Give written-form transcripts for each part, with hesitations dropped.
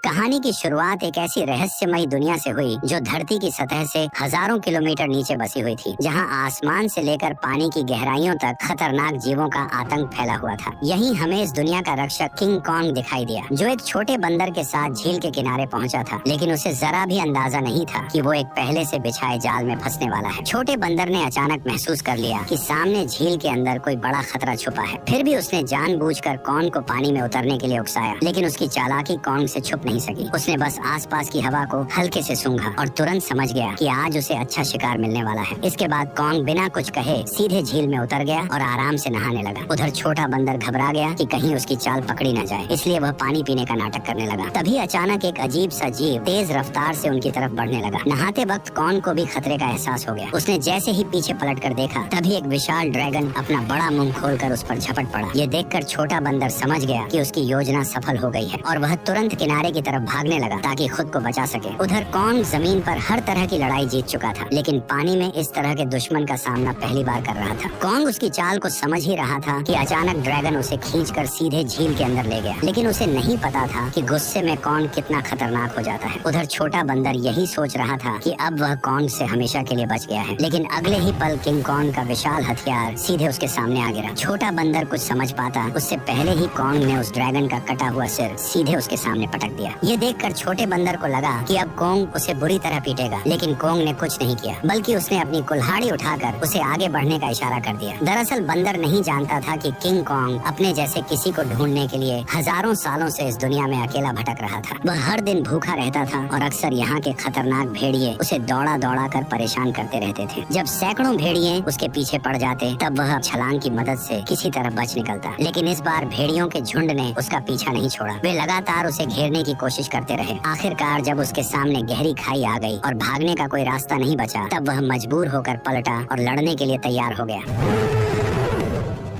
कहानी की शुरुआत एक ऐसी रहस्यमयी दुनिया से हुई जो धरती की सतह से हजारों किलोमीटर नीचे बसी हुई थी, जहां आसमान से लेकर पानी की गहराइयों तक खतरनाक जीवों का आतंक फैला हुआ था। यहीं हमें इस दुनिया का रक्षक किंग कॉन्ग दिखाई दिया, जो एक छोटे बंदर के साथ झील के किनारे पहुंचा था, लेकिन उसे जरा भी अंदाजा नहीं था कि वो एक पहले से बिछाए जाल में फंसने वाला है। छोटे बंदर ने अचानक महसूस कर लिया कि सामने झील के अंदर कोई बड़ा खतरा छुपा है। फिर भी उसने जानबूझकर कॉन्ग को पानी में उतरने के लिए उकसाया, लेकिन उसकी चालाकी कॉन्ग से छुप नहीं सकी। उसने बस आसपास की हवा को हल्के से सूंघा और तुरंत समझ गया कि आज उसे अच्छा शिकार मिलने वाला है। इसके बाद कॉन्ग बिना कुछ कहे सीधे झील में उतर गया और आराम से नहाने लगा। उधर छोटा बंदर घबरा गया कि कहीं उसकी चाल पकड़ी न जाए, इसलिए वह पानी पीने का नाटक करने लगा। तभी अचानक एक अजीब सा जीव तेज रफ्तार से उनकी तरफ बढ़ने लगा। नहाते वक्त कॉन्ग को भी खतरे का एहसास हो गया। उसने जैसे ही पीछे पलट कर देखा, तभी एक विशाल ड्रैगन अपना बड़ा मुंह खोलकर उस पर झपट पड़ा। ये देखकर छोटा बंदर समझ गया कि उसकी योजना सफल हो गई है और वह तुरंत किनारे की तरफ भागने लगा ताकि खुद को बचा सके। उधर कॉन्ग जमीन पर हर तरह की लड़ाई जीत चुका था, लेकिन पानी में इस तरह के दुश्मन का सामना पहली बार कर रहा था। कॉन्ग उसकी चाल को समझ ही रहा था कि अचानक ड्रैगन उसे खींचकर सीधे झील के अंदर ले गया, लेकिन उसे नहीं पता था कि गुस्से में कॉन्ग कितना खतरनाक हो जाता है। उधर छोटा बंदर यही सोच रहा था कि अब वह कॉन्ग से हमेशा के लिए बच गया है, लेकिन अगले ही पल किंग कॉन्ग का विशाल हथियार सीधे उसके सामने आ गिरा। छोटा बंदर कुछ समझ पाता उससे पहले ही कॉन्ग ने उस ड्रैगन का कटा हुआ सिर सीधे उसके सामने पटक दिया। ये देखकर छोटे बंदर को लगा कि अब कॉन्ग उसे बुरी तरह पीटेगा, लेकिन कॉन्ग ने कुछ नहीं किया, बल्कि उसने अपनी कुल्हाड़ी उठाकर उसे आगे बढ़ने का इशारा कर दिया। दरअसल बंदर नहीं जानता था कि किंग कॉन्ग अपने जैसे किसी को ढूंढने के लिए हजारों सालों से इस दुनिया में अकेला भटक रहा था। वह हर दिन भूखा रहता था और अक्सर यहाँ के खतरनाक भेड़िए उसे दौड़ा दौड़ा कर परेशान करते रहते थे। जब सैकड़ों भेड़िए उसके पीछे पड़ जाते, तब वह छलांग की मदद से किसी तरह बच निकलता, लेकिन इस बार भेड़ियों के झुंड ने उसका पीछा नहीं छोड़ा। वे लगातार उसे घेरने की कोशिश करते रहे। आखिरकार जब उसके सामने गहरी खाई आ गई और भागने का कोई रास्ता नहीं बचा, तब वह मजबूर होकर पलटा और लड़ने के लिए तैयार हो गया।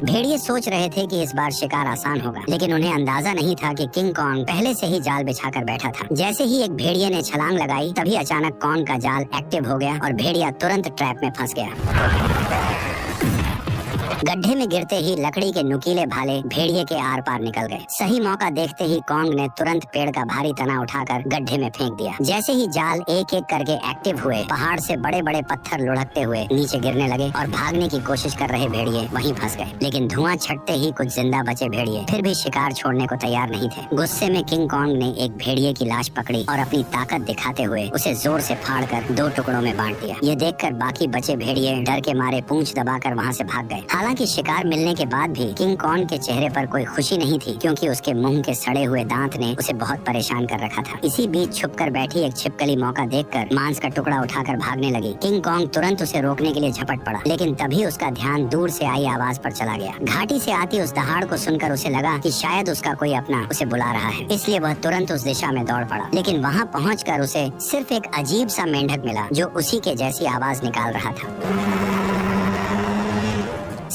भेड़िए सोच रहे थे कि इस बार शिकार आसान होगा, लेकिन उन्हें अंदाजा नहीं था कि किंग कॉन्ग पहले से ही जाल बिछाकर बैठा था। जैसे ही एक भेड़िए ने छलांग लगाई, तभी अचानक कॉन्ग का जाल एक्टिव हो गया और भेड़िया तुरंत ट्रैप में फंस गया। गड्ढे में गिरते ही लकड़ी के नुकीले भाले भेड़िए के आर पार निकल गए। सही मौका देखते ही कॉन्ग ने तुरंत पेड़ का भारी तना उठाकर गड्ढे में फेंक दिया। जैसे ही जाल एक एक करके एक्टिव हुए, पहाड़ से बड़े बड़े पत्थर लुढ़कते हुए नीचे गिरने लगे और भागने की कोशिश कर रहे भेड़िए वहीं फंस गए। लेकिन धुआं छटते ही कुछ जिंदा बचे भेड़िए फिर भी शिकार छोड़ने को तैयार नहीं थे। गुस्से में किंग कॉन्ग ने एक भेड़िए की लाश पकड़ी और अपनी ताकत दिखाते हुए उसे जोर से फाड़कर 2 टुकड़ों में बांट दिया। ये देखकर बाकी बचे भेड़िए डर के मारे पूंछ दबाकर वहाँ से भाग गए। हालांकि शिकार मिलने के बाद भी किंग कॉन्ग के चेहरे पर कोई खुशी नहीं थी, क्योंकि उसके मुंह के सड़े हुए दांत ने उसे बहुत परेशान कर रखा था। इसी बीच छुपकर बैठी एक छिपकली मौका देखकर मांस का टुकड़ा उठाकर भागने लगी। किंग कॉन्ग तुरंत उसे रोकने के लिए झपट पड़ा, लेकिन तभी उसका ध्यान दूर से आई आवाज पर चला गया। घाटी से आती उस दहाड़ को सुनकर उसे लगा कि शायद उसका कोई अपना उसे बुला रहा है, इसलिए वह तुरंत उस दिशा में दौड़ पड़ा। लेकिन वहाँ पहुँचकर उसे सिर्फ एक अजीब सा मेंढक मिला जो उसी के जैसी आवाज निकाल रहा था।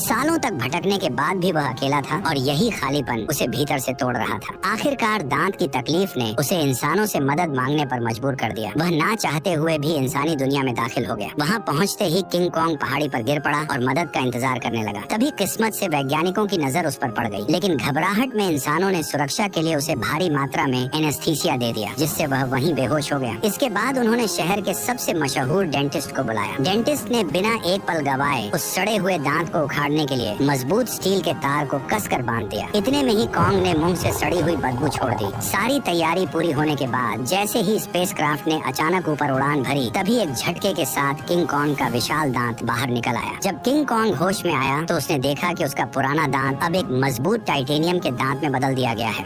सालों तक भटकने के बाद भी वह अकेला था और यही खालीपन उसे भीतर से तोड़ रहा था। आखिरकार दांत की तकलीफ ने उसे इंसानों से मदद मांगने पर मजबूर कर दिया। वह ना चाहते हुए भी इंसानी दुनिया में दाखिल हो गया। वहाँ पहुँचते ही किंग कॉन्ग पहाड़ी पर गिर पड़ा और मदद का इंतजार करने लगा। तभी किस्मत से वैज्ञानिकों की नजर उस पर पड़ गई, लेकिन घबराहट में इंसानों ने सुरक्षा के लिए उसे भारी मात्रा में एनेस्थीसिया दे दिया, जिससे वह वहीं बेहोश हो गया। इसके बाद उन्होंने शहर के सबसे मशहूर डेंटिस्ट को बुलाया। डेंटिस्ट ने बिना एक पल गवाए उस सड़े हुए दांत को उखाड़ने के लिए मजबूत स्टील के तार को कसकर बांध दिया। इतने में ही कॉन्ग ने मुंह से सड़ी हुई बदबू छोड़ दी। सारी तैयारी पूरी होने के बाद जैसे ही स्पेसक्राफ्ट ने अचानक ऊपर उड़ान भरी, तभी एक झटके के साथ किंग कॉन्ग का विशाल दांत बाहर निकल आया। जब किंग कॉन्ग होश में आया तो उसने देखा कि उसका पुराना दांत अब एक मजबूत टाइटेनियम के दांत में बदल दिया गया है।